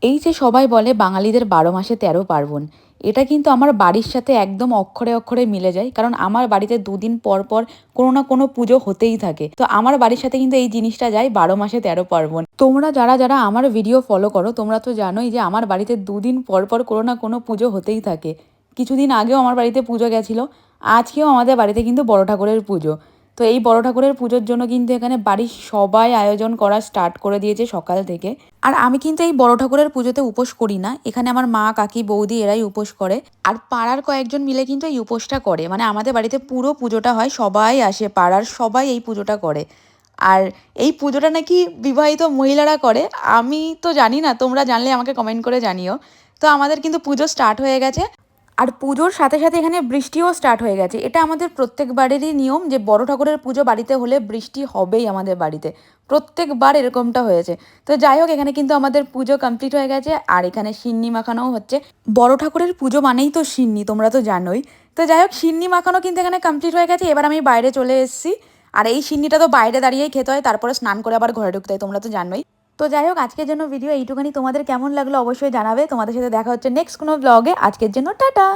এই যে সবাই বলে বাঙালিদের ১২ মাসে ১৩ পার্বণ, এটা কিন্তু আমার বাড়ির সাথে একদম অক্ষরে, অক্ষরে মিলে যায়। কারণ আমার বাড়িতে ২ দিন পর, পর কোনো না কোনো পুজো হতেই থাকে। তো আমার বাড়ির সাথে কিন্তু এই জিনিসটা যায় ১২ মাসে ১৩ পার্বণ। তোমরা যারা আমার ভিডিও ফলো করো তোমরা তো জানোই যে আমার বাড়িতে ২ দিন পর, পর কোনো না কোনো পুজো হতেই থাকে। কিছুদিন আগেও আমার বাড়িতে পুজো গেছিল। আজকেও আমাদের বাড়িতে কিন্তু বড় ঠাকুরের পুজো। তো এই বড় ঠাকুরের পুজোর জন্য কিন্তু এখানে বাড়ির সবাই আয়োজন করা স্টার্ট করে দিয়েছে সকাল থেকে। আর আমি কিন্তু এই বড় ঠাকুরের পুজোতে উপোস করি না। এখানে আমার মা, কাকি, বৌদি এরাই উপোস করে। আর পাড়ার কয়েকজন মিলে কিন্তু এই উপোসটা করে। মানে আমাদের বাড়িতে পুরো পুজোটা হয়, সবাই আসে, পাড়ার সবাই এই পুজোটা করে। আর এই পুজোটা নাকি বিবাহিত মহিলারা করে। আমি তো জানি না, তোমরা জানলে আমাকে কমেন্ট করে জানিও। তো আমাদের কিন্তু পুজো স্টার্ট হয়ে গেছে। আর পুজোর সাথে সাথে এখানে বৃষ্টিও স্টার্ট হয়ে গেছে। এটা আমাদের প্রত্যেকবারেরই নিয়ম যে বড় ঠাকুরের পুজো বাড়িতে হলে বৃষ্টি হবেই আমাদের বাড়িতে। প্রত্যেকবার এরকমটা হয়েছে। তো যাই হোক, এখানে কিন্তু আমাদের পুজো কমপ্লিট হয়ে গেছে আর এখানে সিন্নি মাখানোও হচ্ছে। বড় ঠাকুরের পুজো মানেই তো সিন্নি, তোমরা তো জানোই। তো যাই হোক, সিন্নি মাখানো কিন্তু এখানে কমপ্লিট হয়ে গেছে। এবার আমি বাইরে চলে এসেছি। আর এই সিন্নিটা তো বাইরে দাঁড়িয়েই খেতে হয়, তারপরে স্নান করে আবার ঘরে ঢুকতে হয়, তোমরা তো জানোই। তো যাই হোক, আজকের জন্য ভিডিও এইটুখানি। তোমাদের কেমন লাগলো অবশ্যই জানাবে। তোমাদের সাথে দেখা হচ্ছে নেক্সট কোনো ব্লগে। আজকের জন্য টাটা।